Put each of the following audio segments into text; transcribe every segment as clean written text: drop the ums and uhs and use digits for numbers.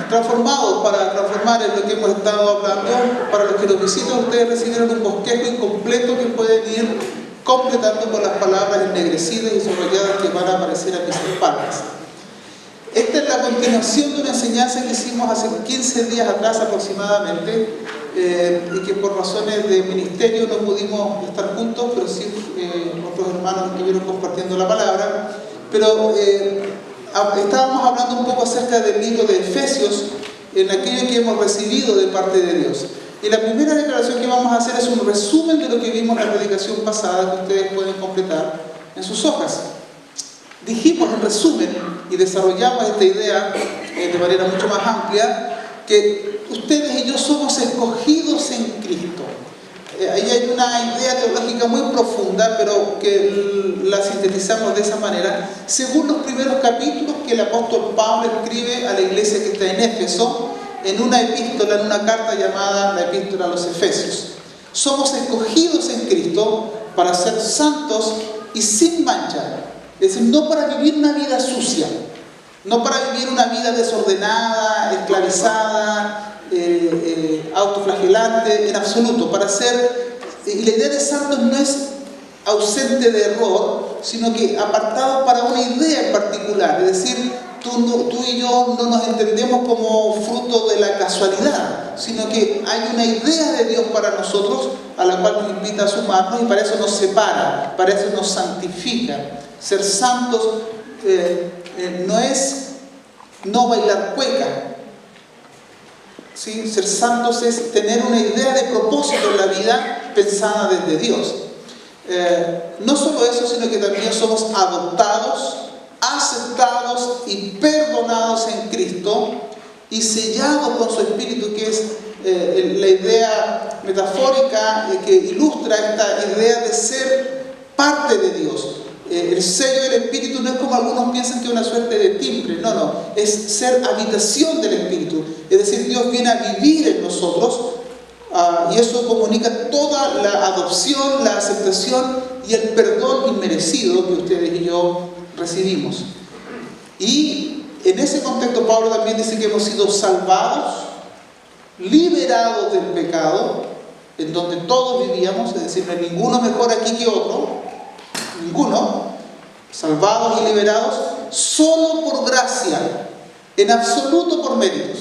transformados para transformar en lo que hemos estado hablando. Para los que nos visitan, ustedes recibieron un bosquejo incompleto que pueden ir completando con las palabras ennegrecidas y subrayadas que van a aparecer a mis espaldas. Esta es la continuación de una enseñanza que hicimos hace 15 días atrás aproximadamente, y que por razones de ministerio no pudimos estar juntos, pero sí otros hermanos estuvieron compartiendo la palabra. Pero estábamos hablando un poco acerca del libro de Efesios, en aquello que hemos recibido de parte de Dios. Y la primera declaración que vamos a hacer es un resumen de lo que vimos en la predicación pasada, que ustedes pueden completar en sus hojas. Dijimos en resumen, y desarrollamos esta idea de manera mucho más amplia, que ustedes y yo somos escogidos en Cristo. Ahí hay una idea teológica muy profunda, pero que la sintetizamos de esa manera, según los primeros capítulos que el apóstol Pablo escribe a la iglesia que está en Éfeso, en una epístola, en una carta llamada la Epístola a los Efesios. Somos escogidos en Cristo para ser santos y sin mancha. Es decir, no para vivir una vida sucia, no para vivir una vida desordenada, esclavizada, autoflagelante, en absoluto. Para ser, y la idea de santos no es ausente de error, sino que apartados para una idea en particular. Es decir, tú y yo no nos entendemos como fruto de la casualidad, sino que hay una idea de Dios para nosotros a la cual nos invita a sumarnos, y para eso nos separa, para eso nos santifica. Ser santos no es no bailar cueca, ¿sí? Ser santos es tener una idea de propósito en la vida pensada desde Dios. No solo eso, sino que también somos adoptados, aceptados y perdonados en Cristo y sellados con su Espíritu, que es la idea metafórica que ilustra esta idea de ser parte de Dios. El sello del Espíritu no es como algunos piensan que es una suerte de timbre, no, es ser habitación del Espíritu. Es decir, Dios viene a vivir en nosotros, y eso comunica toda la adopción, la aceptación y el perdón inmerecido que ustedes y yo recibimos. Y en ese contexto Pablo también dice que hemos sido salvados, liberados del pecado, en donde todos vivíamos, es decir, no hay ninguno mejor aquí que otro, ninguno, salvados y liberados solo por gracia, en absoluto por méritos.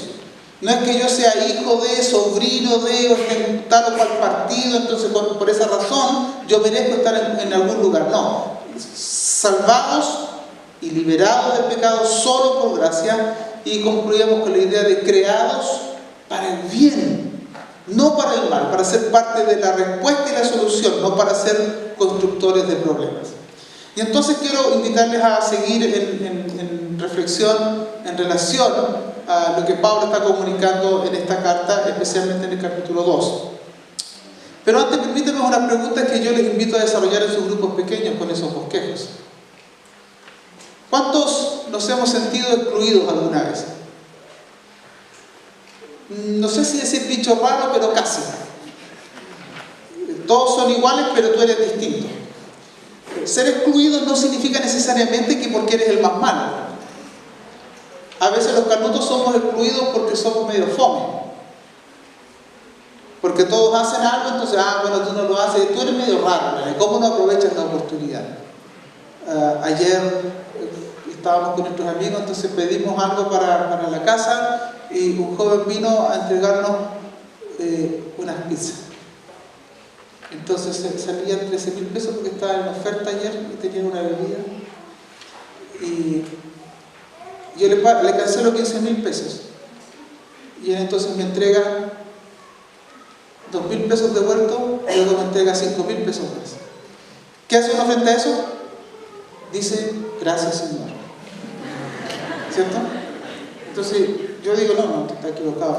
No es que yo sea hijo de, sobrino de, o de tal o cual partido, entonces por esa razón yo merezco estar en algún lugar. No, salvados y liberados del pecado solo por gracia, y concluíamos con la idea de creados para el bien, no para el mal, para ser parte de la respuesta y la solución, no para ser constructores de problemas. Y entonces quiero invitarles a seguir en reflexión en relación a lo que Pablo está comunicando en esta carta, especialmente en el capítulo 2. Pero antes, permítanme una pregunta que yo les invito a desarrollar en sus grupos pequeños con esos bosquejos. ¿Cuántos nos hemos sentido excluidos alguna vez? No sé si decir bicho raro, pero casi. Todos son iguales, pero tú eres distinto. Ser excluido no significa necesariamente que porque eres el más malo. A veces los canutos somos excluidos porque somos medio fome. Porque todos hacen algo, entonces, bueno, tú no lo haces, tú eres medio raro, ¿verdad? ¿Cómo no aprovechas la oportunidad? Ayer estábamos con nuestros amigos, entonces pedimos algo para la casa, y un joven vino a entregarnos unas pizzas. Entonces salían 13.000 pesos porque estaba en oferta ayer y tenían una bebida. Y yo le cancelo 15.000 pesos. Y él entonces me entrega 2.000 pesos devueltos, y luego me entrega 5.000 pesos más. ¿Qué hace uno frente a eso? Dice, gracias Señor. ¿Cierto? Entonces yo digo, no, está equivocado.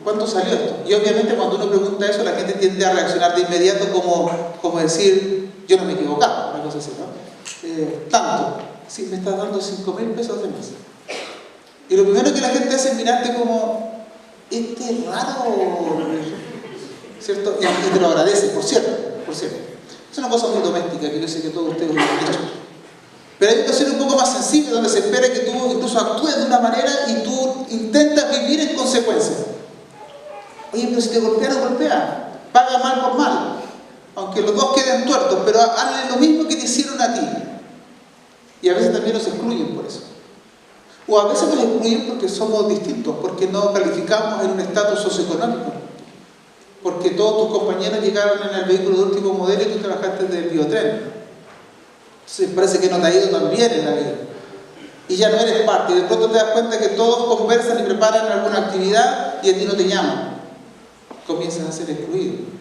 ¿Cuánto salió esto? Y obviamente cuando uno pregunta eso, la gente tiende a reaccionar de inmediato como decir, yo no me he equivocado, una cosa así, ¿no? Tanto. Sí, me estás dando 5.000 pesos de más. Y lo primero que la gente hace es mirarte como, este es raro, ¿cierto? Y te lo agradece, por cierto. Es una cosa muy doméstica que yo sé que todos ustedes lo han dicho. Pero hay ocasiones un poco más sensibles donde se espera que tú incluso actúes de una manera y tú intentas vivir en consecuencia. Oye, pero si te golpean, golpea. Paga mal por mal. Aunque los dos queden tuertos, pero hazle lo mismo que te hicieron a ti. Y a veces también nos excluyen por eso. O a veces nos excluyen porque somos distintos, porque no calificamos en un estatus socioeconómico. Porque todos tus compañeros llegaron en el vehículo de último modelo y tú trabajaste del biotren. Entonces parece que no te ha ido tan bien en la vida. Y ya no eres parte. Y de pronto te das cuenta que todos conversan y preparan alguna actividad y a ti no te llaman. Comienzas a ser excluido.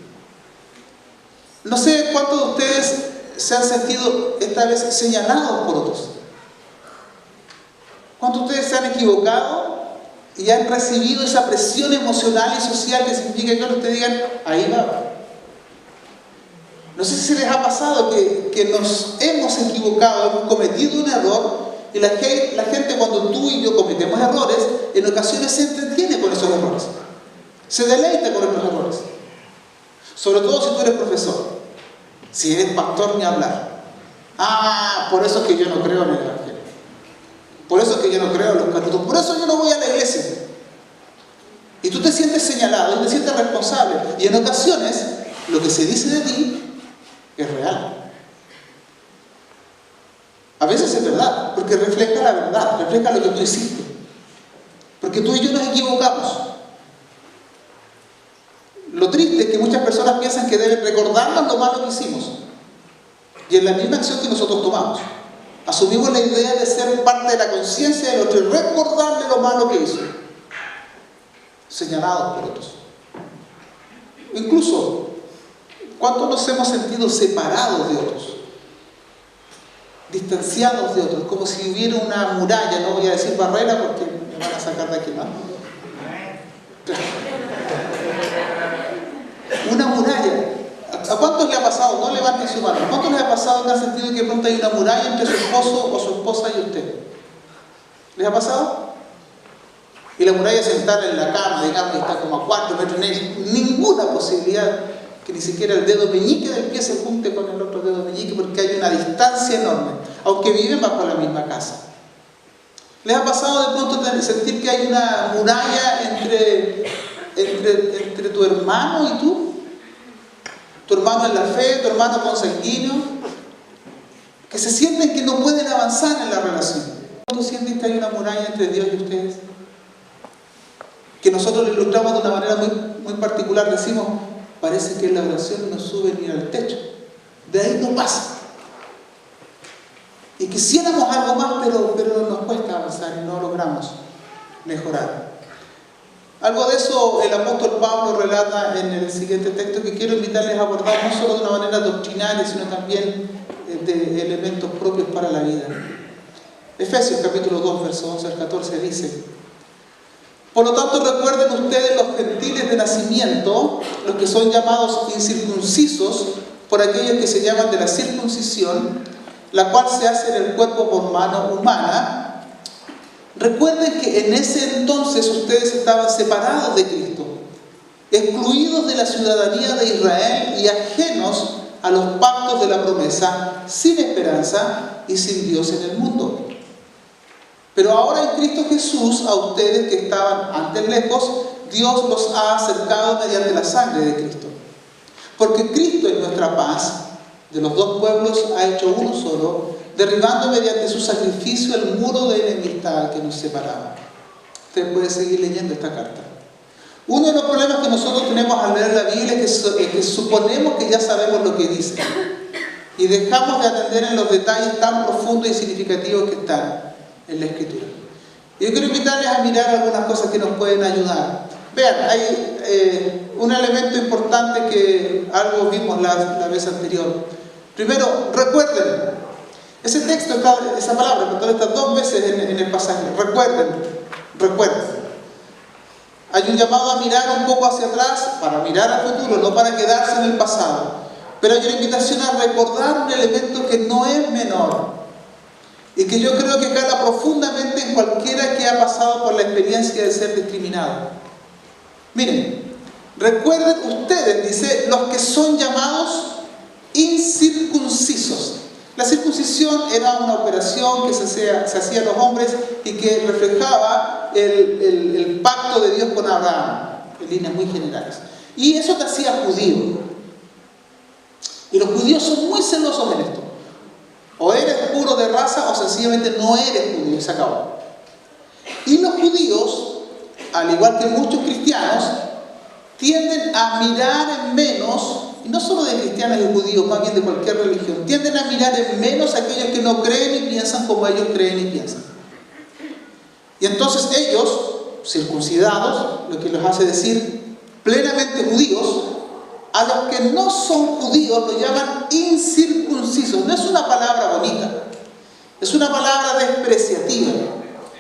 No sé cuántos de ustedes se han sentido esta vez señalados por otros. ¿Cuántos de ustedes se han equivocado y han recibido esa presión emocional y social que significa que otros te digan, ahí va? No sé si se les ha pasado que nos hemos equivocado, hemos cometido un error y la gente cuando tú y yo cometemos errores, en ocasiones se entretiene con esos errores. Se deleita con nuestros errores. Sobre todo si tú eres profesor. Si eres pastor, ni hablar. Por eso es que yo no creo en el Evangelio. Por eso es que yo no creo en los canutos. Por eso yo no voy a la iglesia. Y tú te sientes señalado y te sientes responsable. Y en ocasiones, lo que se dice de ti es real. A veces es verdad, porque refleja la verdad, refleja lo que tú hiciste. Porque tú y yo nos equivocamos. Lo triste es que muchas personas piensan que deben recordarnos lo malo que hicimos. Y en la misma acción que nosotros tomamos, asumimos la idea de ser parte de la conciencia del otro y recordarle lo malo que hizo. Señalados por otros. Incluso, ¿cuántos nos hemos sentido separados de otros? Distanciados de otros, como si hubiera una muralla, no voy a decir barrera porque me van a sacar de aquí, ¿no? Una muralla. ¿A cuántos le ha pasado? No levanten su mano. ¿A cuántos les ha pasado que han sentido que de pronto hay una muralla entre su esposo o su esposa y usted? ¿Les ha pasado? Y la muralla se instala en la cama, digamos, y está como a 4 metros, no hay ninguna posibilidad que ni siquiera el dedo meñique del pie se junte con el otro dedo meñique porque hay una distancia enorme, aunque viven bajo la misma casa. ¿Les ha pasado de pronto sentir que hay una muralla entre tu hermano y tú? Tu hermano en la fe, tu hermano consanguíneo, que se sienten que no pueden avanzar en la relación. ¿Tú sientes que hay una muralla entre Dios y ustedes? Que nosotros lo ilustramos de una manera muy particular, decimos, parece que la oración no sube ni al techo, de ahí no pasa. Y quisiéramos algo más, pero nos cuesta avanzar y no logramos mejorar. Algo de eso el apóstol Pablo relata en el siguiente texto que quiero invitarles a abordar no solo de una manera doctrinaria, sino también de elementos propios para la vida. Efesios capítulo 2, verso 11 al 14 dice: por lo tanto recuerden ustedes los gentiles de nacimiento, los que son llamados incircuncisos, por aquellos que se llaman de la circuncisión, la cual se hace en el cuerpo por mano humana. Recuerden que en ese entonces ustedes estaban separados de Cristo, excluidos de la ciudadanía de Israel y ajenos a los pactos de la promesa, sin esperanza y sin Dios en el mundo. Pero ahora en Cristo Jesús, a ustedes que estaban antes lejos, Dios los ha acercado mediante la sangre de Cristo. Porque Cristo es nuestra paz, de los dos pueblos ha hecho uno solo, derribando mediante su sacrificio el muro de enemistad que nos separaba. Usted puede seguir leyendo esta carta. Uno de los problemas que nosotros tenemos al leer la Biblia es que suponemos que ya sabemos lo que dice y dejamos de atender en los detalles tan profundos y significativos que están en la Escritura. Yo quiero invitarles a mirar algunas cosas que nos pueden ayudar. Vean, hay un elemento importante que algo vimos la vez anterior. Primero, recuerden. Ese texto, esa palabra, estas dos veces en el pasaje. Recuerden. Hay un llamado a mirar un poco hacia atrás, para mirar al futuro, no para quedarse en el pasado. Pero hay una invitación a recordar un elemento que no es menor y que yo creo que cala profundamente en cualquiera que ha pasado por la experiencia de ser discriminado. Miren, recuerden ustedes, dice, los que son llamados incircuncisos. La circuncisión era una operación que se hacía a los hombres y que reflejaba el pacto de Dios con Abraham, en líneas muy generales. Y eso te hacía judío. Y los judíos son muy celosos en esto. O eres puro de raza o sencillamente no eres judío, se acabó. Y los judíos, al igual que muchos cristianos, tienden a mirar en menos, y no solo de cristianos y judíos, más bien de cualquier religión, tienden a mirar en menos a aquellos que no creen y piensan como ellos creen y piensan. Y entonces ellos, circuncidados, lo que los hace decir plenamente judíos, a los que no son judíos los llaman incircuncisos. No es una palabra bonita, es una palabra despreciativa,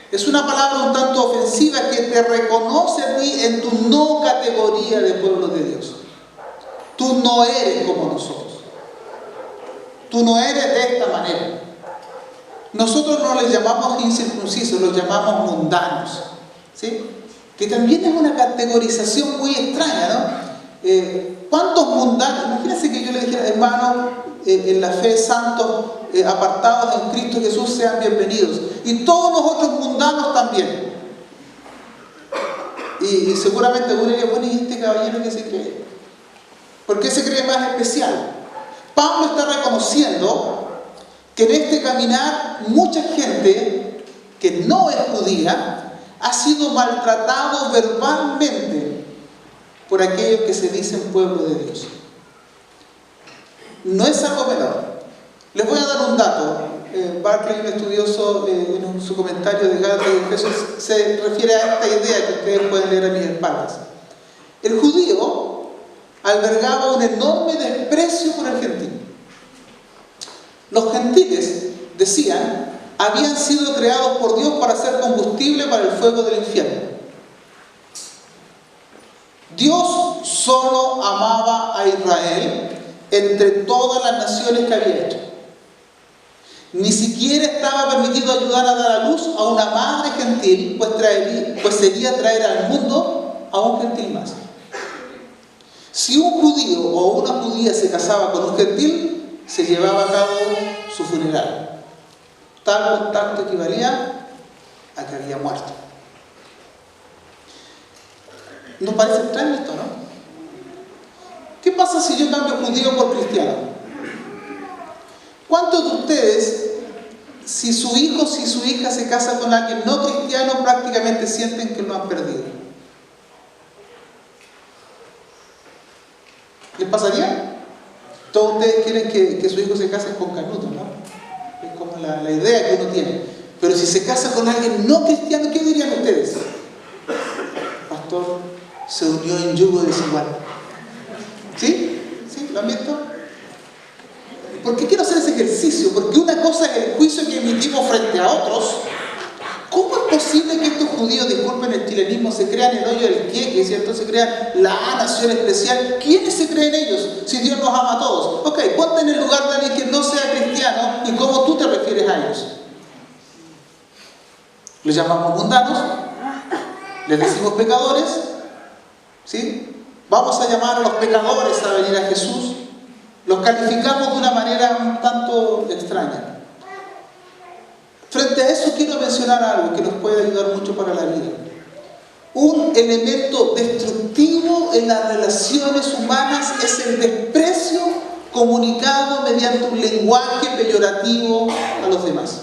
es una palabra un tanto ofensiva que te reconoce a ti en tu no categoría de pueblo de Dios. Tú no eres como nosotros. Tú no eres de esta manera. Nosotros no les llamamos incircuncisos, los llamamos mundanos, ¿sí? Que también es una categorización muy extraña, ¿no? ¿Cuántos mundanos? Imagínense que yo le dijera, hermano, en la fe, santos, apartados en Cristo Jesús, sean bienvenidos. Y todos los otros mundanos también. Y seguramente uno diría, bueno, ¿y este caballero qué se cree? ¿Por qué se cree más especial? Pablo está reconociendo que en este caminar mucha gente que no es judía ha sido maltratado verbalmente por aquellos que se dicen pueblo de Dios. No es algo menor. Les voy a dar un dato. Barclay, un estudioso, en su comentario de Gálatas y Efesios, se refiere a esta idea que ustedes pueden leer a mis espaldas. El judío albergaba un enorme desprecio por el gentil. Los gentiles, decían, habían sido creados por Dios para ser combustible para el fuego del infierno. Dios solo amaba a Israel entre todas las naciones que había hecho. Ni siquiera estaba permitido ayudar a dar a luz a una madre gentil, pues sería traer al mundo a un gentil más. Si un judío o una judía se casaba con un gentil, se llevaba a cabo su funeral. Tal contacto equivalía a que había muerto. ¿Nos parece extraño esto, no? ¿Qué pasa si yo cambio judío por cristiano? ¿Cuántos de ustedes, si su hijo, si su hija se casa con alguien no cristiano, prácticamente sienten que lo han perdido? ¿Les pasaría? Todos ustedes quieren que su hijo se case con Canuto, ¿no? Es como la idea que uno tiene. Pero si se casa con alguien no cristiano, ¿qué dirían ustedes? Pastor, se unió en yugo desigual. ¿Sí? ¿Sí? ¿Lo han visto? ¿Por qué quiero hacer ese ejercicio? Porque una cosa es el juicio que emitimos frente a otros. ¿Cómo es posible que estos judíos, disculpen el chilenismo, se crean el hoyo del queque, ¿cierto? Se crean la nación especial? ¿Quiénes se creen ellos si Dios nos ama a todos? Ok, ponte en el lugar de alguien que no sea cristiano y cómo tú te refieres a ellos. Les llamamos mundanos, les decimos pecadores, ¿sí? Vamos a llamar a los pecadores a venir a Jesús. Los calificamos de una manera un tanto extraña. Frente a eso quiero mencionar algo que nos puede ayudar mucho para la vida. Un elemento destructivo en las relaciones humanas es el desprecio comunicado mediante un lenguaje peyorativo a los demás.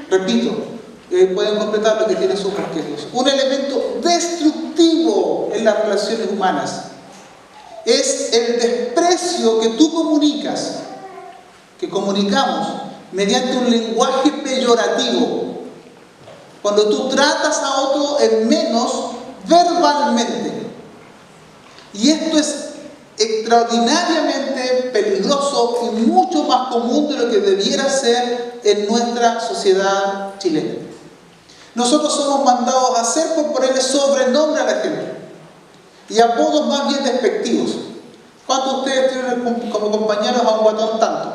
Repito, pueden completar lo que tienen sus bosquejos. Un elemento destructivo en las relaciones humanas es el desprecio que tú comunicas, que comunicamos mediante un lenguaje peyorativo. Cuando tú tratas a otro en menos verbalmente. Y esto es extraordinariamente peligroso y mucho más común de lo que debiera ser en nuestra sociedad chilena. Nosotros somos mandados a hacer por ponerle sobrenombre a la gente y apodos más bien despectivos. ¿Cuántos de ustedes tienen como compañeros a un guatón tanto?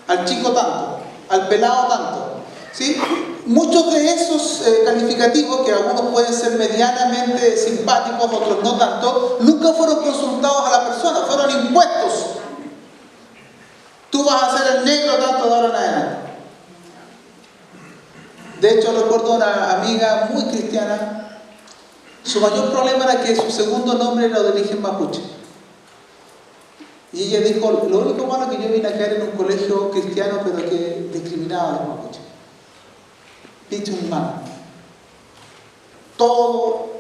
Al chico tanto, al pelado tanto, ¿sí? Muchos de esos calificativos, que algunos pueden ser medianamente simpáticos, otros no tanto, nunca fueron consultados a la persona, fueron impuestos. Tú vas a ser el negro tanto de ahora en adelante. De hecho, recuerdo una amiga muy cristiana. Su mayor problema era que su segundo nombre era de origen mapuche. Y ella dijo, lo único malo es que yo vine a caer en un colegio cristiano, pero que discriminaba a los mapuches. Dicho en mano. Todo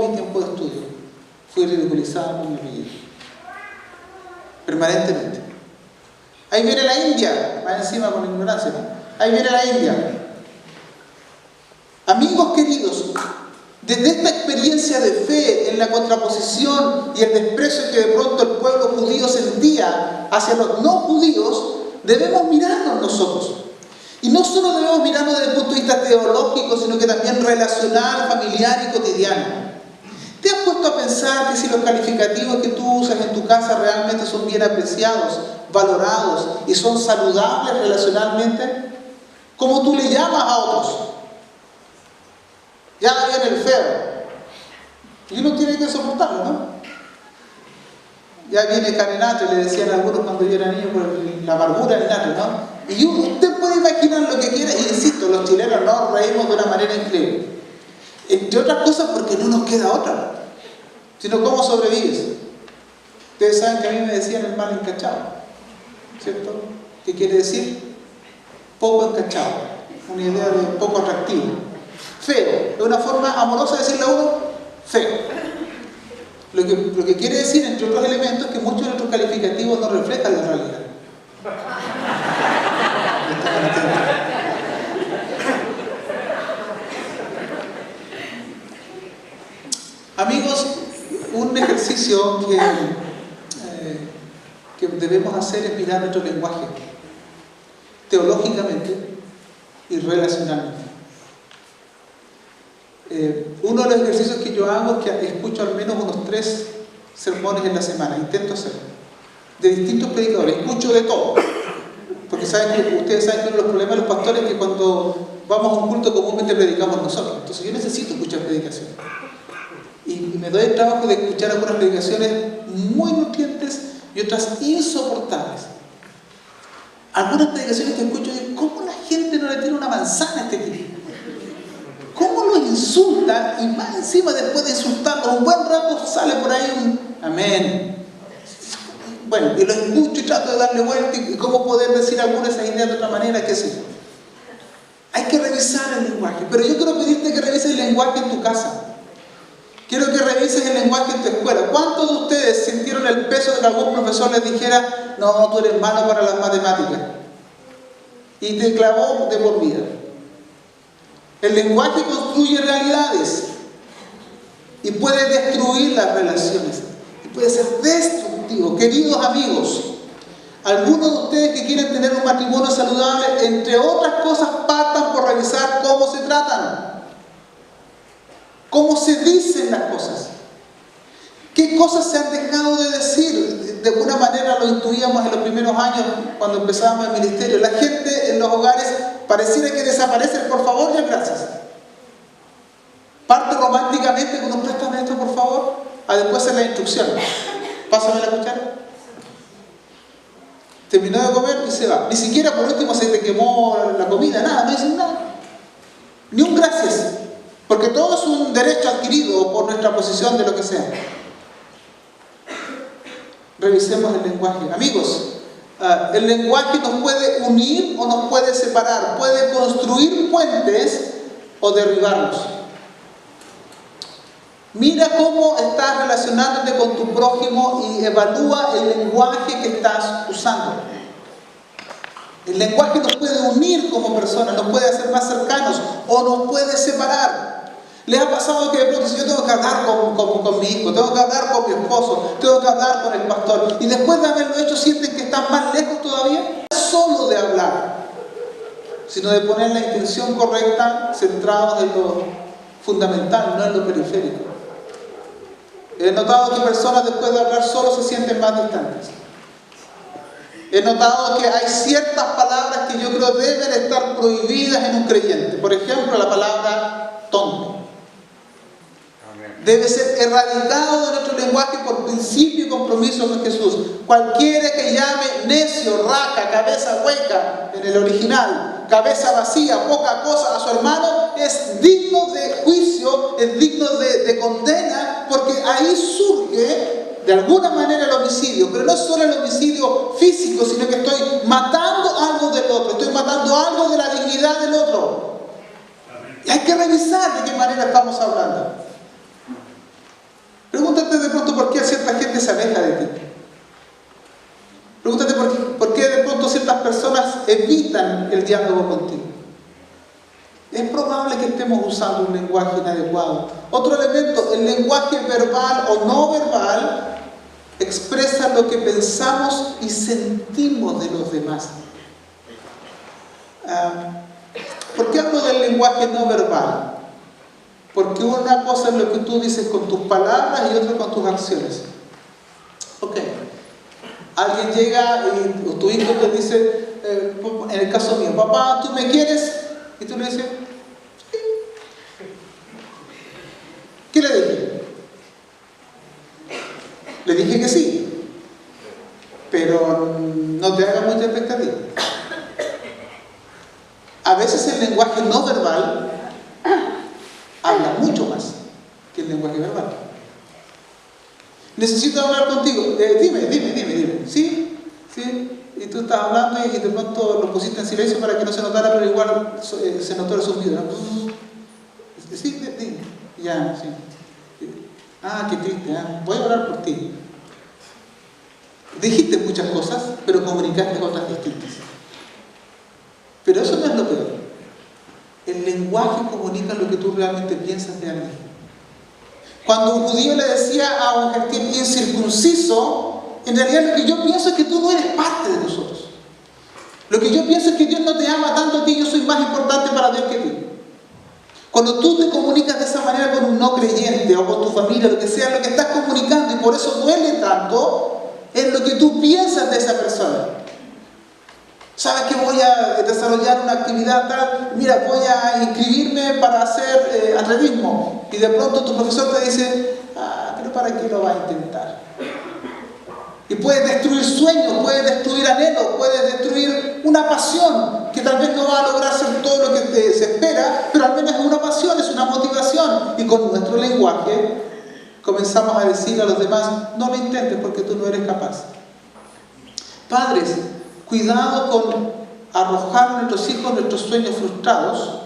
mi tiempo de estudio fui ridiculizado por mi apellido. Permanentemente. Ahí viene la India, más encima con ignorancia, ¿no? Ahí viene la India. Amigos queridos, desde esta experiencia de fe en la contraposición y el desprecio que de pronto el pueblo judío sentía hacia los no judíos, debemos mirarnos nosotros. Y no solo debemos mirarnos desde el punto de vista teológico, sino que también relacional, familiar y cotidiano. ¿Te has puesto a pensar que si los calificativos que tú usas en tu casa realmente son bien apreciados, valorados y son saludables relacionalmente? ¿Cómo tú le llamas a otros? Ya viene el feo. Y uno tiene que soportarlo, ¿no? Ya viene carenate, le decían algunos cuando yo era niño, por la amargura del nato, ¿no? Y usted puede imaginar lo que quiera, y insisto, los chilenos nos reímos de una manera increíble. Entre otras cosas porque no nos queda otra, sino cómo sobrevives. Ustedes saben que a mí me decían el mal encachado, ¿cierto? ¿Qué quiere decir? Poco encachado, una idea de poco atractivo. Feo, es una forma amorosa de decirle a uno, feo. Lo que quiere decir, entre otros elementos, que muchos de nuestros calificativos no reflejan la realidad. Amigos, un ejercicio que debemos hacer es mirar nuestro lenguaje, teológicamente y relacionalmente. Uno de los ejercicios que yo hago es que escucho al menos unos 3 sermones en la semana, intento hacerlo, de distintos predicadores, escucho de todo, porque ustedes saben que uno de los problemas de los pastores es que cuando vamos a un culto comúnmente predicamos nosotros, entonces yo necesito escuchar predicaciones, y me doy el trabajo de escuchar algunas predicaciones muy nutrientes y otras insoportables. Algunas predicaciones que escucho y digo, ¿cómo la gente no le tira una manzana a este tipo? ¿Cómo lo insulta? Y más encima, después de insultarlo un buen rato, sale por ahí un amén. Bueno, y lo escucho y trato de darle vuelta y cómo poder decir algunas de esas ideas de otra manera, qué sé yo. Hay que revisar el lenguaje, pero yo quiero pedirte que revises el lenguaje en tu casa. Quiero que revises el lenguaje en tu escuela. ¿Cuántos de ustedes sintieron el peso de que algún profesor les dijera, no, tú eres malo para las matemáticas? Y te clavó de por vida. El lenguaje construye realidades y puede destruir las relaciones y puede ser destructivo. Queridos amigos, algunos de ustedes que quieren tener un matrimonio saludable, entre otras cosas, partan por revisar cómo se tratan, cómo se dicen las cosas, qué cosas se han dejado de decir. De alguna manera lo intuíamos en los primeros años cuando empezábamos el ministerio. La gente en los hogares pareciera que desaparece el por favor y el gracias. Parte románticamente con un préstame esto por favor, a después hacer la instrucción. Pásame la cuchara. Terminó de comer y se va. Ni siquiera por último se te quemó la comida, nada, no dicen nada. Ni un gracias. Porque todo es un derecho adquirido por nuestra posición de lo que sea. Revisemos el lenguaje. Amigos, el lenguaje nos puede unir o nos puede separar, puede construir puentes o derribarlos. Mira cómo estás relacionándote con tu prójimo y evalúa el lenguaje que estás usando. El lenguaje nos puede unir como personas, nos puede hacer más cercanos o nos puede separar. ¿Les ha pasado que de pronto si yo tengo que hablar con mi hijo, tengo que hablar con mi esposo, tengo que hablar con el pastor, y después de haberlo hecho sienten que están más lejos todavía? No es solo de hablar, sino de poner la intención correcta, centrados en lo fundamental, no en lo periférico. He notado que personas después de hablar solo se sienten más distantes. He notado que hay ciertas palabras que yo creo deben estar prohibidas en un creyente. Por ejemplo, la palabra tonto. Debe ser erradicado de nuestro lenguaje por principio y compromiso con Jesús. Cualquiera que llame necio, raca, cabeza hueca, en el original, cabeza vacía, poca cosa a su hermano, es digno de juicio, es digno de condena, porque ahí surge de alguna manera el homicidio. Pero no solo el homicidio físico, sino que estoy matando algo del otro, estoy matando algo de la dignidad del otro. Y hay que revisar de qué manera estamos hablando. Pregúntate de pronto por qué cierta gente se aleja de ti. Pregúntate por qué de pronto ciertas personas evitan el diálogo contigo. Es probable que estemos usando un lenguaje inadecuado. Otro elemento, el lenguaje verbal o no verbal expresa lo que pensamos y sentimos de los demás. ¿Por qué hablo del lenguaje no verbal? Porque una cosa es lo que tú dices con tus palabras y otra con tus acciones. Ok. Alguien llega y tu hijo te dice, en el caso mío, papá, ¿tú me quieres? Y tú le dices, sí. ¿Qué le dije? Le dije que sí. Pero no te hagas mucha expectativa. A veces el lenguaje no verbal habla mucho más que el lenguaje verbal. Necesito hablar contigo. Dime. ¿Sí? Y tú estás hablando y de pronto lo pusiste en silencio para que no se notara, pero igual se notó el sonido, ¿no? Sí, dime. Ya, sí. Qué triste, voy a orar por ti. Dijiste muchas cosas, pero comunicaste otras distintas. Pero eso no es lo peor. El lenguaje comunica lo que tú realmente piensas de alguien. Cuando un judío le decía a un gentil incircunciso, en realidad lo que yo pienso es que tú no eres parte de nosotros. Lo que yo pienso es que Dios no te ama tanto a ti, yo soy más importante para Dios que tú. Cuando tú te comunicas de esa manera con un no creyente o con tu familia, lo que sea, lo que estás comunicando, y por eso duele tanto, es lo que tú piensas de esa persona. ¿Sabes que voy a desarrollar una actividad tal? Mira, voy a inscribirme para hacer atletismo. Y de pronto tu profesor te dice, pero ¿para qué lo vas a intentar? Y puedes destruir sueños, puedes destruir anhelos, puedes destruir una pasión que tal vez no va a lograr ser todo lo que se espera, pero al menos es una pasión, es una motivación. Y con nuestro lenguaje comenzamos a decir a los demás, no lo intentes porque tú no eres capaz. Padres, cuidado con arrojar a nuestros hijos nuestros sueños frustrados,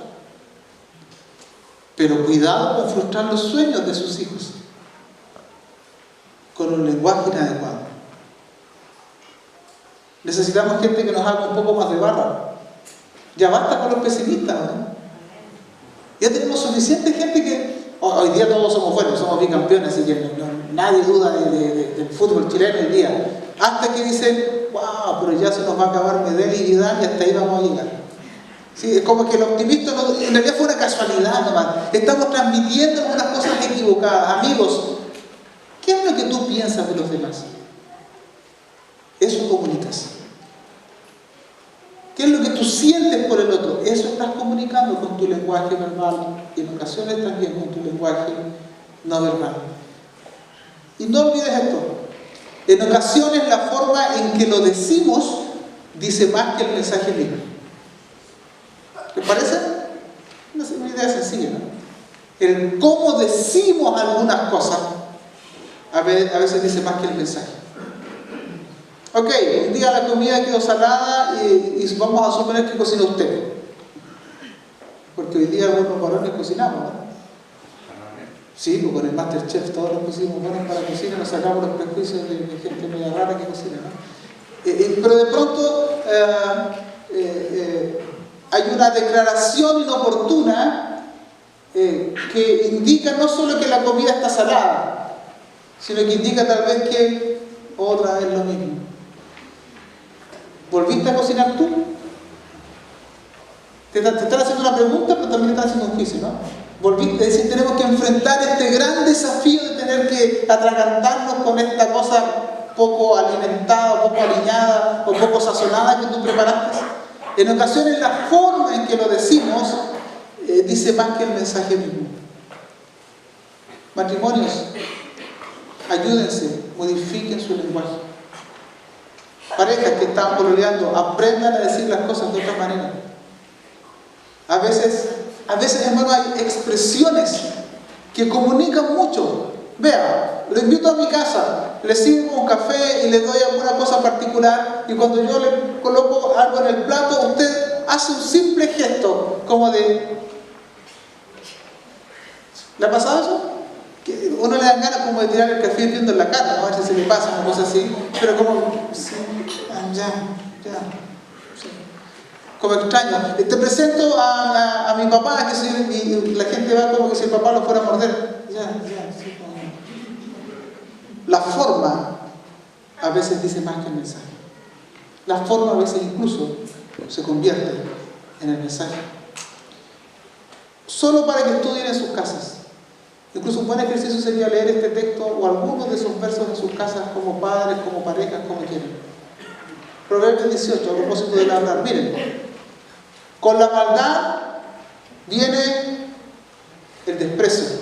pero cuidado con frustrar los sueños de sus hijos con un lenguaje inadecuado. Necesitamos gente que nos haga un poco más de barra. Ya basta con los pesimistas, ¿no? Ya tenemos suficiente gente que hoy día todos somos buenos, somos bicampeones, así que nadie duda del fútbol chileno hoy día. Hasta que dicen, wow, pero ya se nos va a acabar Medel y Vidal y hasta ahí vamos a llegar. Sí, es como que el optimista en realidad fue una casualidad nomás. Estamos transmitiendo unas cosas equivocadas. Amigos, ¿qué es lo que tú piensas de los demás? Eso comunicas. ¿Qué es lo que tú sientes por el otro? Eso estás comunicando con tu lenguaje verbal y en ocasiones también con tu lenguaje no verbal. Y no olvides esto. En ocasiones la forma en que lo decimos dice más que el mensaje mismo. ¿Te parece? Una idea sencilla, ¿no? El cómo decimos algunas cosas a veces dice más que el mensaje. Ok, un día la comida quedó salada y vamos a suponer que cocina usted. Porque hoy día algunos varones cocinamos, ¿no? Sí, pues con el Masterchef todos nos pusimos buenos para cocinar, nos sacamos los prejuicios de gente media rara que cocina, ¿no? Pero de pronto hay una declaración inoportuna que indica no solo que la comida está salada, sino que indica tal vez que otra vez lo mismo. ¿Volviste a cocinar tú? Te están haciendo una pregunta, pero también te están haciendo un juicio, ¿no? Volviste, es decir, tenemos que enfrentar este gran desafío de tener que atragantarnos con esta cosa poco alimentada, poco aliñada o poco sazonada que tú preparaste. En ocasiones la forma en que lo decimos dice más que el mensaje mismo. Matrimonios, ayúdense, modifiquen su lenguaje. Parejas que están pololeando, aprendan a decir las cosas de otra manera. A veces, hermano, hay expresiones que comunican mucho. Vea, lo invito a mi casa, le sirvo un café y le doy alguna cosa particular, y cuando yo le coloco algo en el plato, usted hace un simple gesto, como de... ¿Le ha pasado eso? Que uno le da ganas como de tirar el café hirviendo en la cara, ¿no? A veces se le pasa una cosa así, pero como... Sí, ya. Sí. Como extraño. Te presento a mi papá, que y la gente va como que si el papá lo fuera a morder. Sí, como... La forma a veces dice más que el mensaje. La forma a veces incluso se convierte en el mensaje. Solo para que estudien en sus casas. Incluso un buen ejercicio sería leer este texto o algunos de esos versos en sus casas como padres, como parejas, como quieran. Proverbios 18, a propósito de hablar. Miren, con la maldad viene el desprecio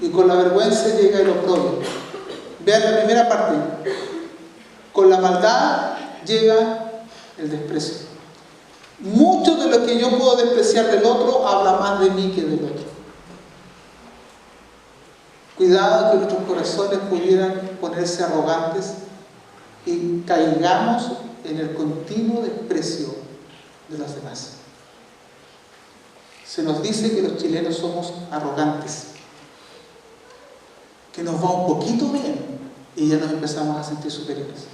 y con la vergüenza llega el oprobio. Vean la primera parte. Con la maldad llega el desprecio. Mucho de lo que yo puedo despreciar del otro habla más de mí que del otro. Cuidado que nuestros corazones pudieran ponerse arrogantes y caigamos en el continuo desprecio de los demás. Se nos dice que los chilenos somos arrogantes, que nos va un poquito bien y ya nos empezamos a sentir superiores.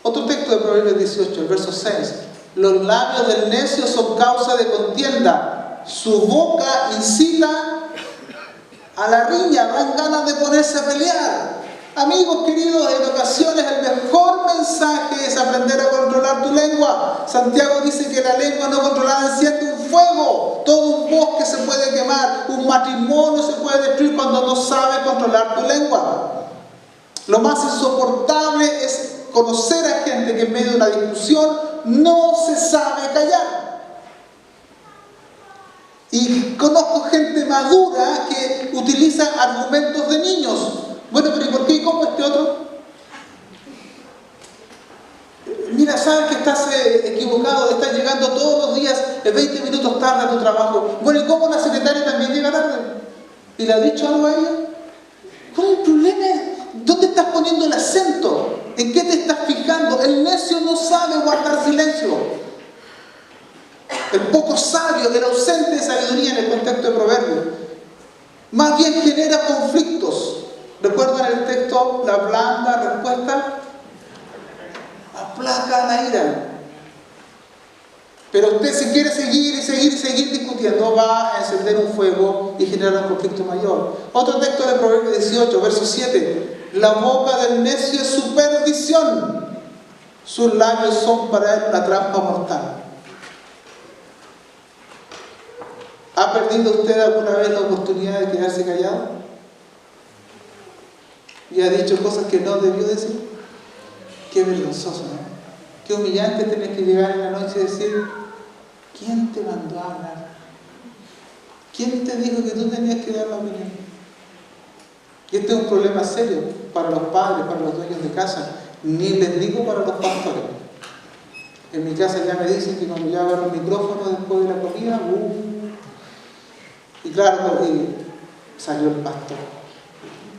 Otro texto de Proverbios 18, el verso 6. Los labios del necio son causa de contienda, su boca incita a la riña, dan ganas de ponerse a pelear. Amigos queridos, en ocasiones el mejor mensaje es aprender a controlar tu lengua. Santiago dice que la lengua no controlada enciende un fuego. Todo un bosque se puede quemar, un matrimonio se puede destruir cuando no sabes controlar tu lengua. Lo más insoportable es conocer a gente que en medio de una discusión no se sabe callar. Y conozco gente madura que utiliza argumentos de niños. Bueno, pero ¿y por qué? ¿Y cómo este otro? Mira, sabes que estás equivocado, estás llegando todos los días 20 minutos tarde a tu trabajo. Bueno, ¿y cómo la secretaria también llega tarde? ¿Y le ha dicho algo a ella? ¿Cuál es el problema? ¿Dónde estás poniendo el acento? ¿En qué te estás fijando? El necio no sabe guardar silencio. El poco sabio, el ausente de sabiduría en el contexto de Proverbios, más bien genera conflictos. ¿Recuerdan el texto? La blanda respuesta aplaca la ira. Pero usted, si quiere seguir discutiendo, va a encender un fuego y generar un conflicto mayor. Otro texto de Proverbios 18, verso 7. La boca del necio es su perdición, sus labios son para él una trampa mortal. ¿Ha perdido usted alguna vez la oportunidad de quedarse callado? ¿Y ha dicho cosas que no debió decir? Qué vergonzoso, ¿no? Qué humillante tener que llegar en la noche y decir: ¿quién te mandó a hablar? ¿Quién te dijo que tú tenías que dar la opinión? Y este es un problema serio para los padres, para los dueños de casa. Ni les digo para los pastores. En mi casa ya me dicen que cuando ya agarro el micrófono después de la comida, y claro, salió el pastor.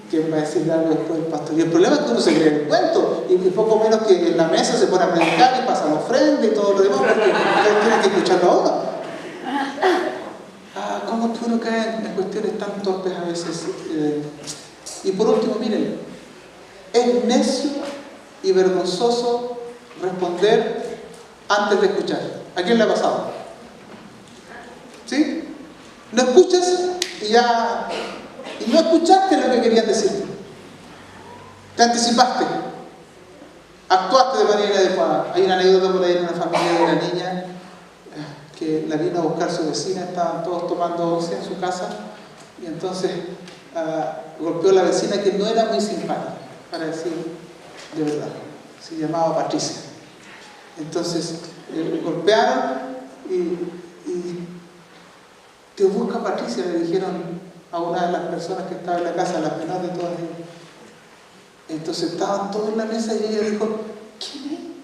¿Quién va a decirle algo después del pastor? Y el problema es que uno se cree el cuento, y poco menos que en la mesa se pone a predicar y pasa la ofrenda y todo lo demás, porque tienen que escucharlo a uno. ¿Cómo es que uno cae en cuestiones tan torpes a veces? Y por último, miren, es necio y vergonzoso responder antes de escuchar. ¿A quién le ha pasado? ¿Sí? No escuchas y no escuchaste lo que querían decirte. Te anticipaste. Actuaste de manera inadecuada. Hay una anécdota por ahí de una familia de una niña que la vino a buscar su vecina, estaban todos tomando once en su casa, y entonces golpeó a la vecina, que no era muy simpática, para decir de verdad. Se llamaba Patricia. Entonces golpearon y te busca Patricia, le dijeron a una de las personas que estaba en la casa, la menor de todas ellas. Entonces estaban todos en la mesa y ella dijo, ¿quién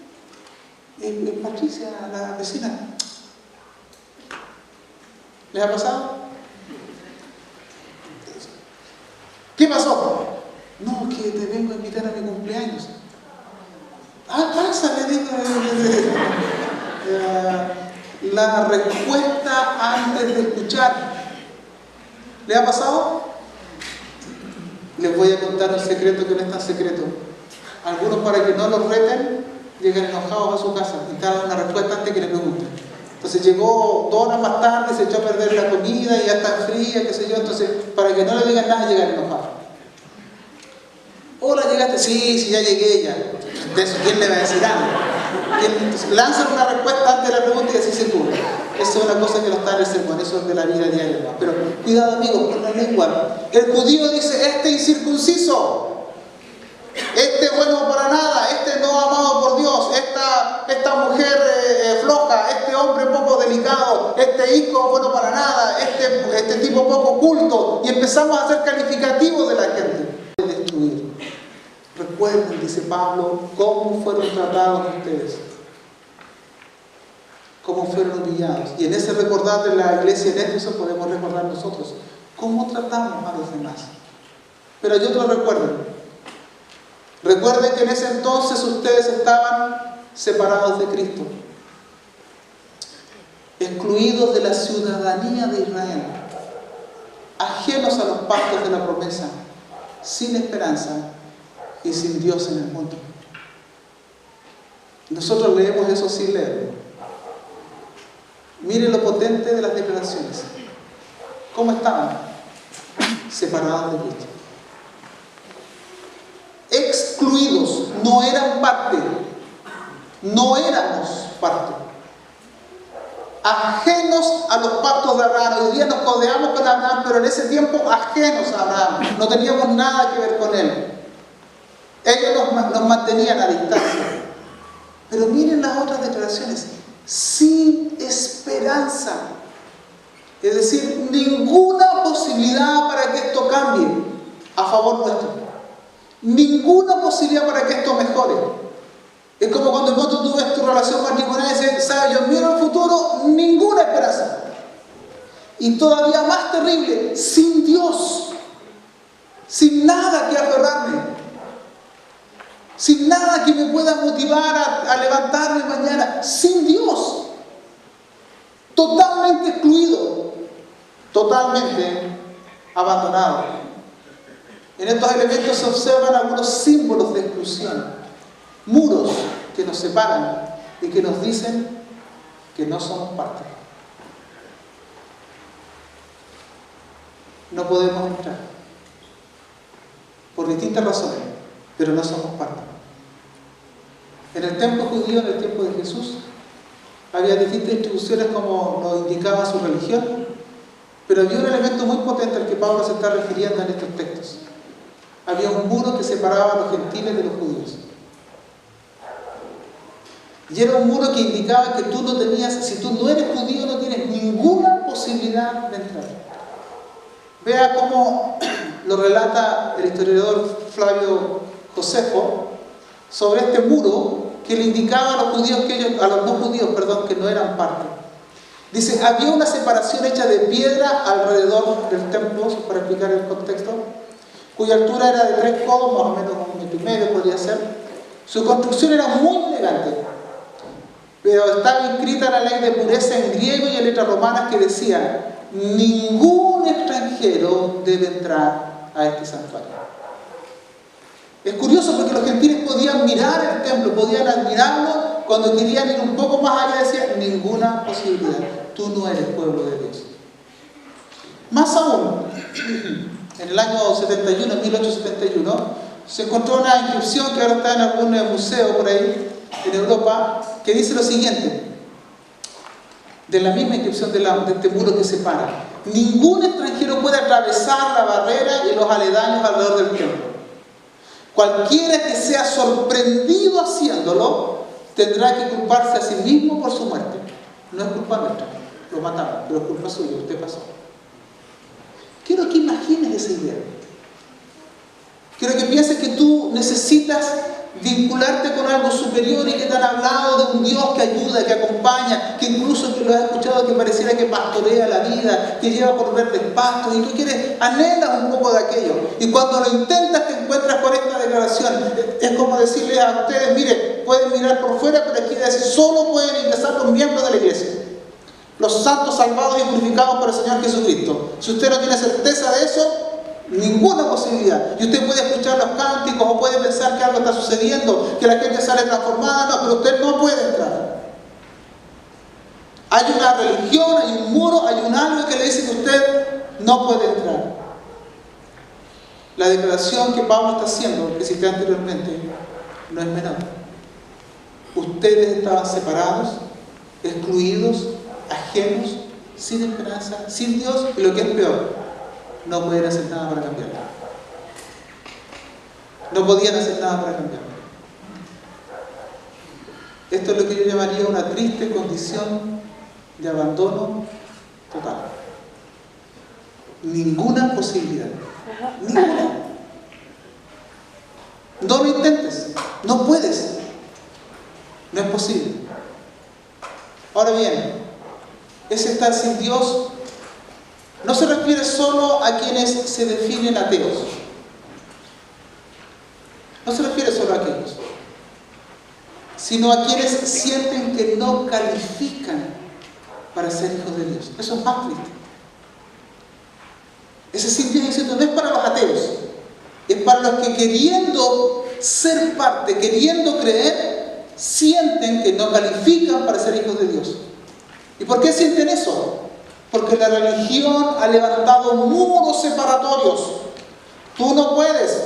es? Es Patricia, la vecina. ¿Les ha pasado? ¿Qué pasó? No, que te vengo a invitar a mi cumpleaños. Ah, pasa, le digo. La respuesta antes de escuchar. ¿Le ha pasado? Les voy a contar un secreto que no es tan secreto. Algunos, para que no los reten, llegan enojados a su casa y dan una respuesta antes que les pregunten. Entonces llegó 2 horas más tarde, se echó a perder la comida y ya está fría, qué sé yo. Entonces, para que no le digan nada, llegan enojados. Hola, ¿llegaste? Sí, ya llegué ya. De eso, ¿quién le va a decir algo? Lanzan una respuesta antes de la pregunta y así se cubre. Eso es una cosa que no está en el sermón, eso es de la vida diaria, ¿no? Pero cuidado, amigos, con la lengua. El judío dice, este incircunciso, este bueno para nada, este no amado por Dios, esta mujer floja, este hombre poco delicado, este hijo bueno para nada, este tipo poco culto, y empezamos a hacer calificativos de la gente. Destruir. Recuerden, dice Pablo, cómo fueron tratados ustedes, cómo fueron humillados. Y en ese recordar de la iglesia en Éfeso podemos recordar nosotros cómo tratamos a los demás. Pero hay otro recuerdo. Recuerden que en ese entonces ustedes estaban separados de Cristo, excluidos de la ciudadanía de Israel, ajenos a los pactos de la promesa, sin esperanza y sin Dios en el mundo. Nosotros leemos eso sin leerlo. Miren lo potente de las declaraciones. ¿Cómo estaban? Separados de Cristo. Excluidos, no eran parte. No éramos parte. Ajenos a los pactos de Abraham. Hoy día nos codeamos con Abraham, pero en ese tiempo ajenos a Abraham. No teníamos nada que ver con él. Ellos nos mantenían a distancia. Pero miren las otras declaraciones. Sin esperanza. Es decir, ninguna posibilidad para que esto cambie a favor nuestro. Ninguna posibilidad para que esto mejore. Es como cuando tú ves tu relación matrimonial y dices, ¿sabes? Yo miro el futuro, ninguna esperanza. Y todavía más terrible, sin Dios. Sin nada que aferrarme. Sin nada que me pueda motivar a levantarme mañana. Sin Dios. Totalmente excluido. Totalmente abandonado. En estos elementos se observan algunos símbolos de exclusión. Muros que nos separan y que nos dicen que no somos parte. No podemos entrar. Por distintas razones, pero no somos parte. En el templo judío, en el tiempo de Jesús, había distintas instituciones como nos indicaba su religión, pero había un elemento muy potente al que Pablo se está refiriendo en estos textos. Había un muro que separaba a los gentiles de los judíos. Y era un muro que indicaba que tú no tenías, si tú no eres judío, no tienes ninguna posibilidad de entrar. Vea cómo lo relata el historiador Flavio Josefo sobre este muro que le indicaba a los judíos a los no judíos, que no eran parte. Dice, había una separación hecha de piedra alrededor del templo, para explicar el contexto, cuya altura era de 3 codos, más o menos 1,5 metros podría ser. Su construcción era muy elegante, pero estaba inscrita la ley de pureza en griego y en letras romanas que decía, ningún extranjero debe entrar a este santuario. Es curioso porque los gentiles podían mirar el templo, podían admirarlo, cuando querían ir un poco más allá decían, ninguna posibilidad, tú no eres pueblo de Dios. Más aún, en el año 71, 1871, se encontró una inscripción que ahora está en algún museo por ahí, en Europa, que dice lo siguiente, de la misma inscripción de este muro que separa: ningún extranjero puede atravesar la barrera y los aledaños alrededor del templo. Cualquiera que sea sorprendido haciéndolo, tendrá que culparse a sí mismo por su muerte. No es culpa nuestra, lo mataron, pero es culpa suya, usted pasó. quiero que imagines esa idea. Quiero que pienses que tú necesitas vincularte con algo superior y que te han hablado de un Dios que ayuda, que acompaña, que incluso que lo has escuchado que pareciera que pastorea la vida, que lleva por verdes pastos, y tú anhelas un poco de aquello. Y cuando lo intentas te encuentras con esta declaración. Es como decirle a ustedes, mire, pueden mirar por fuera, pero aquí dice, solo pueden ingresar los miembros de la iglesia, los santos salvados y purificados por el Señor Jesucristo. Si usted no tiene certeza de eso, ninguna posibilidad. Y usted puede escuchar los cánticos o puede pensar que algo está sucediendo, que la gente sale transformada, no, pero usted no puede entrar. Hay una religión, hay un muro, hay un algo que le dice que usted no puede entrar. La declaración que Pablo está haciendo, que cité anteriormente, no es menor. Ustedes estaban separados, excluidos, ajenos, sin esperanza, sin Dios, y lo que es peor, no podían hacer nada para cambiarlo. No podían hacer nada para cambiarlo. Esto es lo que yo llamaría una triste condición de abandono total. Ninguna posibilidad. Ninguna. No lo intentes. No puedes. No es posible. Ahora bien, ese estar sin Dios no se refiere solo a quienes se definen ateos. No se refiere solo a aquellos, sino a quienes sienten que no califican para ser hijos de Dios. Eso es más triste. Ese sin Dios, insisto, no es para los ateos, es para los que, queriendo ser parte, queriendo creer, sienten que no califican para ser hijos de Dios. ¿Y por qué sienten eso? Porque la religión ha levantado muros separatorios. Tú no puedes.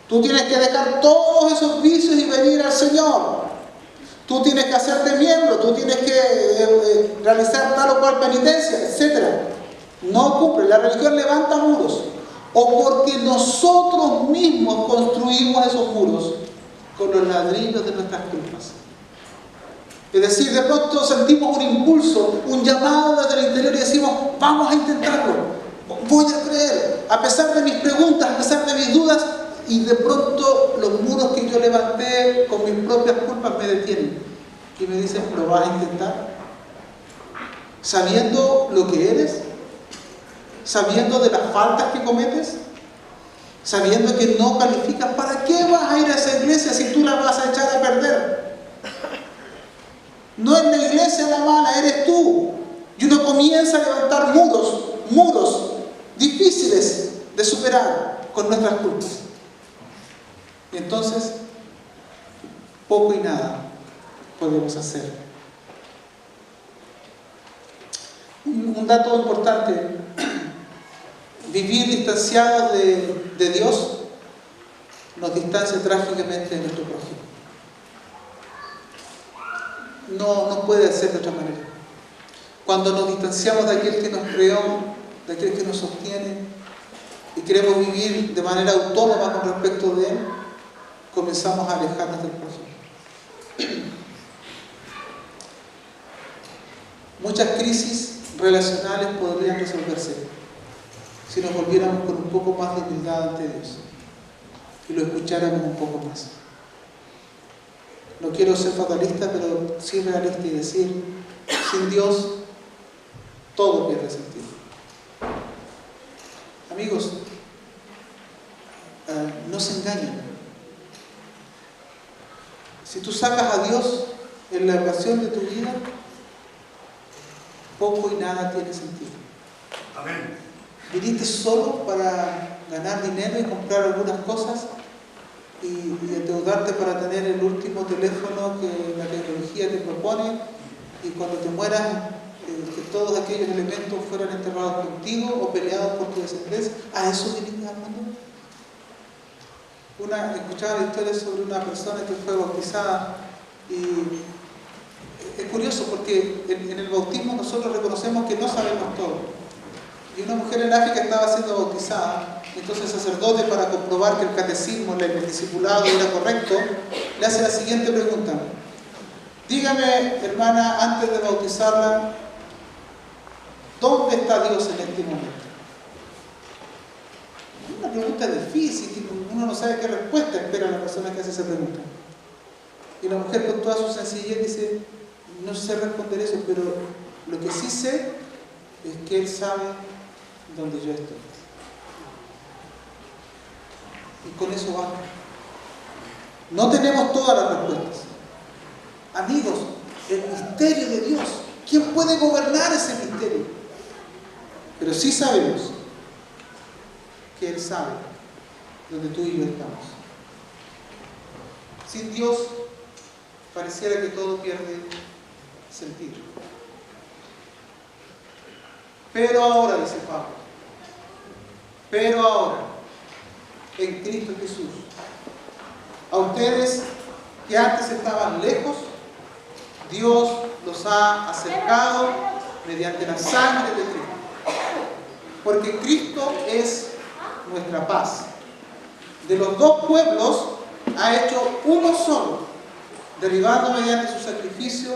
Tú tienes que dejar todos esos vicios y venir al Señor. Tú tienes que hacerte miembro, tú tienes que realizar tal o cual penitencia, etc. No cumple. La religión levanta muros. O porque nosotros mismos construimos esos muros con los ladrillos de nuestras culpas. Es decir, de pronto sentimos un impulso, un llamado desde el interior y decimos, vamos a intentarlo, voy a creer, a pesar de mis preguntas, a pesar de mis dudas, y de pronto los muros que yo levanté con mis propias culpas me detienen y me dicen, ¿lo vas a intentar? Sabiendo lo que eres, sabiendo de las faltas que cometes, sabiendo que no calificas, ¿para qué vas a ir a esa iglesia si tú la vas a echar a perder? No es la iglesia la mala, eres tú. Y uno comienza a levantar muros difíciles de superar con nuestras culpas. Y entonces, poco y nada podemos hacer. Un dato importante: vivir distanciados de Dios nos distancia trágicamente de nuestro prójimo. No puede ser de otra manera. Cuando nos distanciamos de aquel que nos creó, de aquel que nos sostiene, y queremos vivir de manera autónoma con respecto de Él, comenzamos a alejarnos del prójimo. Muchas crisis relacionales podrían resolverse si nos volviéramos con un poco más de humildad ante Dios y lo escucháramos un poco más. No quiero ser fatalista, pero sí realista y decir, sin Dios todo pierde sentido. Amigos, no se engañen. Si tú sacas a Dios en la ecuación de tu vida, poco y nada tiene sentido. Amén. Viniste solo para ganar dinero y comprar algunas cosas y endeudarte para tener el último teléfono que la tecnología te propone, y cuando te mueras que todos aquellos elementos fueran enterrados contigo o peleados por tu descendencia. ¿A eso viniste al mundo? Escuchaba la historia sobre una persona que fue bautizada, y es curioso porque en el bautismo nosotros reconocemos que no sabemos todo. Y una mujer en África estaba siendo bautizada, y entonces el sacerdote, para comprobar que el catecismo, el discipulado era correcto, le hace la siguiente pregunta: dígame, hermana, antes de bautizarla, ¿dónde está Dios en este momento? pregunta difícil, que uno no sabe qué respuesta espera la persona que hace esa pregunta. Y la mujer con toda su sencillez dice, no sé responder eso, pero lo que sí sé es que Él sabe dónde yo estoy. Y con eso vamos. No tenemos todas las respuestas. Amigos, el misterio de Dios, ¿quién puede gobernar ese misterio? Pero sí sabemos que Él sabe dónde tú y yo estamos. Sin Dios, pareciera que todo pierde sentido. Pero ahora, dice Pablo, pero ahora, en Cristo Jesús, a ustedes que antes estaban lejos, Dios los ha acercado mediante la sangre de Cristo. Porque Cristo es nuestra paz. De los dos pueblos ha hecho uno solo, derribando mediante su sacrificio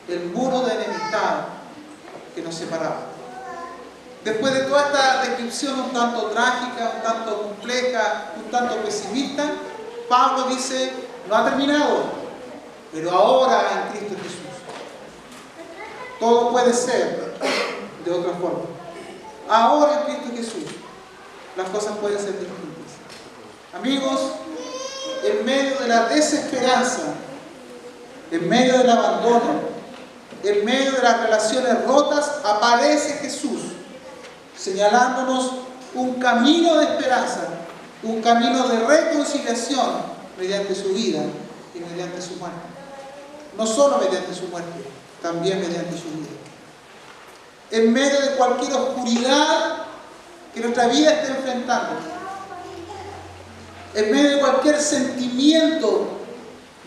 el muro de enemistad que nos separaba. Después de toda esta descripción un tanto trágica, un tanto compleja, un tanto pesimista, Pablo dice, no ha terminado, pero ahora en Cristo Jesús. Todo puede ser de otra forma. Ahora en Cristo Jesús, las cosas pueden ser distintas. Amigos, en medio de la desesperanza, en medio del abandono, en medio de las relaciones rotas, aparece Jesús, señalándonos un camino de esperanza, un camino de reconciliación mediante su vida y mediante su muerte. No solo mediante su muerte, también mediante su vida. En medio de cualquier oscuridad que nuestra vida esté enfrentando, en medio de cualquier sentimiento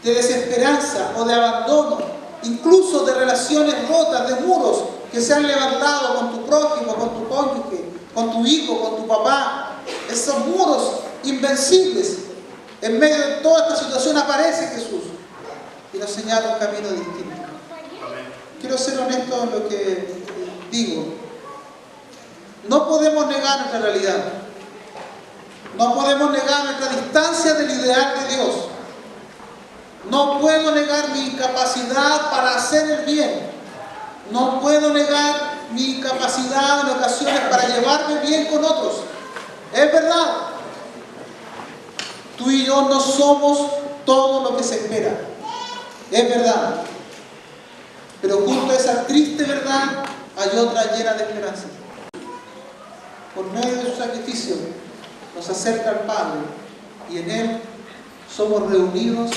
de desesperanza o de abandono, incluso de relaciones rotas, de muros que se han levantado con tu prójimo, con tu cónyuge, con tu hijo, con tu papá, esos muros invencibles, en medio de toda esta situación aparece Jesús y nos señala un camino distinto. Quiero ser honesto en lo que digo. No podemos negar nuestra realidad. No podemos negar nuestra distancia del ideal de Dios. No puedo negar mi incapacidad para hacer el bien. No puedo negar mi incapacidad en ocasiones para llevarme bien con otros. Es verdad. Tú y yo no somos todo lo que se espera. Es verdad. Pero junto a esa triste verdad hay otra llena de esperanza. Por medio de su sacrificio nos acerca al Padre y en Él somos reunidos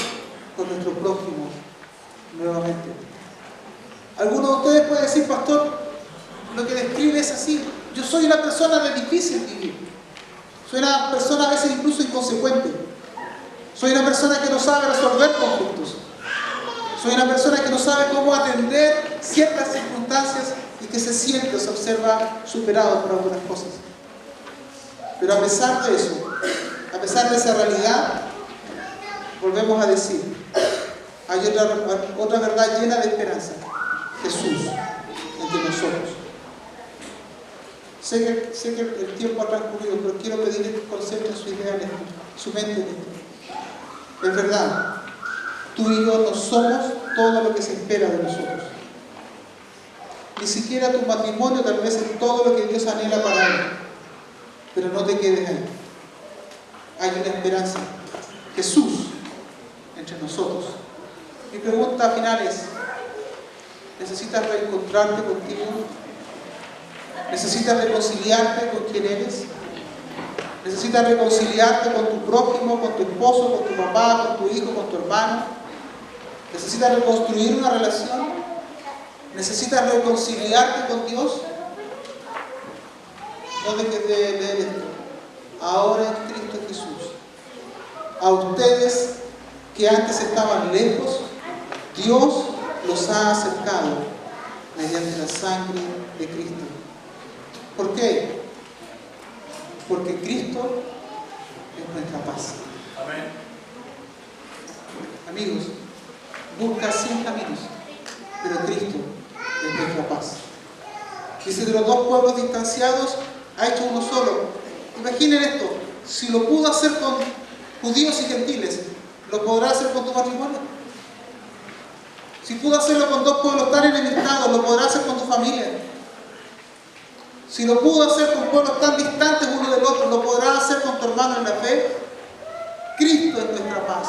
con nuestro prójimo nuevamente. Algunos de ustedes pueden decir, pastor, lo que describe es así. Yo soy una persona de difícil vivir. Soy una persona a veces incluso inconsecuente. Soy una persona que no sabe resolver conflictos. Soy una persona que no sabe cómo atender ciertas circunstancias y que se siente o se observa superado por algunas cosas. Pero a pesar de eso, a pesar de esa realidad, volvemos a decir, hay otra verdad llena de esperanza. Jesús entre nosotros. Sé que el tiempo ha transcurrido, pero quiero pedirle concepto en su idea en esto, su mente en esto. Es verdad, tú y yo no somos todo lo que se espera de nosotros. Ni siquiera tu matrimonio tal vez es todo lo que Dios anhela para él. Pero no te quedes ahí. Hay una esperanza. Jesús entre nosotros. Mi pregunta final es, ¿necesitas reencontrarte contigo? ¿Necesitas reconciliarte con quien eres? ¿Necesitas reconciliarte con tu prójimo, con tu esposo, con tu papá, con tu hijo, con tu hermano? ¿Necesitas reconstruir una relación? ¿Necesitas reconciliarte con Dios? No dejes de leer esto. Ahora en Cristo Jesús, a ustedes que antes estaban lejos, Dios los ha acercado mediante la sangre de Cristo. ¿Por qué? Porque Cristo es nuestra paz. Amén. Amigos, busca 100 caminos, pero Cristo es nuestra paz. Dice, de los dos pueblos distanciados ha hecho uno solo. Imaginen esto, Si lo pudo hacer con judíos y gentiles, ¿lo podrá hacer con tu matrimonio? Si pudo hacerlo con dos pueblos tan enemistados, ¿lo podrá hacer con tu familia? Si lo pudo hacer con pueblos tan distantes uno del otro, ¿lo podrá hacer con tu hermano en la fe? Cristo es nuestra paz.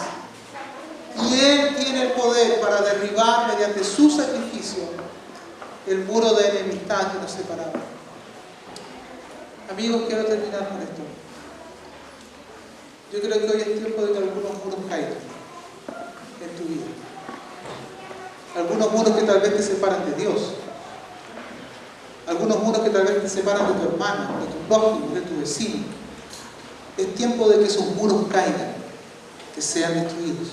Y Él tiene el poder para derribar mediante su sacrificio el muro de enemistad que nos separaba. Amigos, quiero terminar con esto. Yo creo que hoy es tiempo de que algunos muros caigan en tu vida. Algunos muros que tal vez te separan de Dios. Algunos muros que tal vez te separan de tu hermano, de tu prójimo, de tu vecino. Es tiempo de que esos muros caigan, que sean destruidos.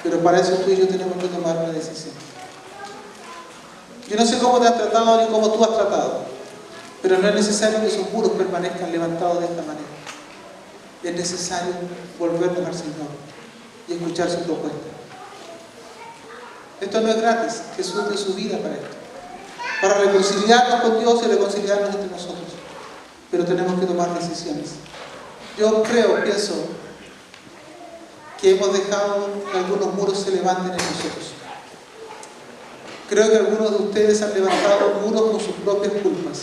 Pero para eso tú y yo tenemos que tomar una decisión. Yo no sé cómo te has tratado ni cómo tú has tratado, pero no es necesario que esos muros permanezcan levantados de esta manera. Es necesario volvernos al Señor y escuchar su propuesta. Esto no es gratis. Jesús dio su vida para esto, para reconciliarnos con Dios y reconciliarnos entre nosotros. Pero tenemos que tomar decisiones. Yo pienso que hemos dejado que algunos muros se levanten en nosotros. Creo que algunos de ustedes han levantado muros con sus propias culpas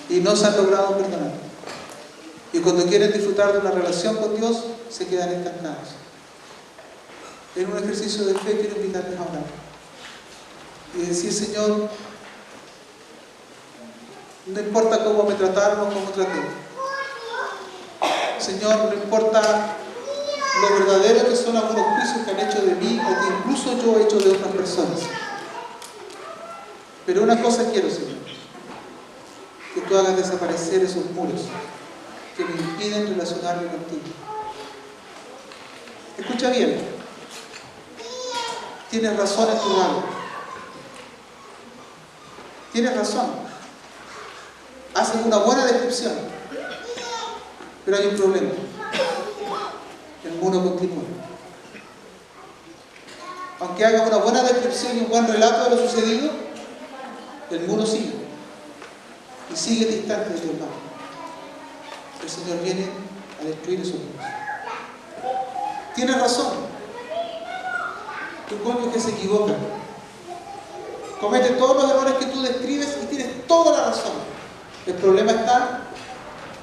y no se han logrado perdonar. Y cuando quieren disfrutar de una relación con Dios, se quedan estancados. En un ejercicio de fe quiero invitarles a orar y decir: Señor, no importa cómo me trataron o cómo traté. Señor, no importa lo verdadero que son algunos juicios que han hecho de mí o que incluso yo he hecho de otras personas. Pero una cosa quiero, Señor: que tú hagas desaparecer esos muros que me impiden relacionarme contigo. Escucha bien. Tienes razón en tu lado. Tienes razón. Haces una buena descripción. Pero hay un problema. El muro continúa. Aunque hagas una buena descripción y un buen relato de lo sucedido, el muro sigue. Y sigue distante de tu hermano. El Señor viene a destruir esos muros. Tienes razón. Tu cónyuge se equivoca. Comete todos los errores que tú describes y tienes toda la razón. El problema está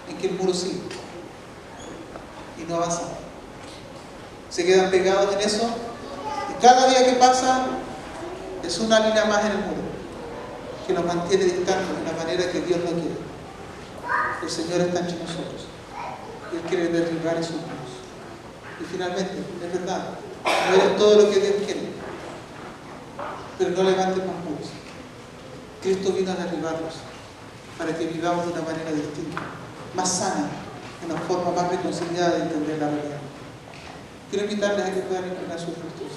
en que el muro sigue y no avanza. Se quedan pegados en eso y cada día que pasa es una línea más en el muro que nos mantiene distantes de la manera que Dios no quiere. El Señor está entre nosotros y Él quiere derribar esos muros. Y finalmente, es verdad, no eres todo lo que Dios quiere, pero no levantes más muros. Cristo vino a derribarlos para que vivamos de una manera distinta, más sana, una forma más reconciliada de entender la realidad. Quiero invitarles a que puedan inclinar sus rostros.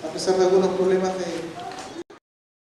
A pesar de algunos problemas de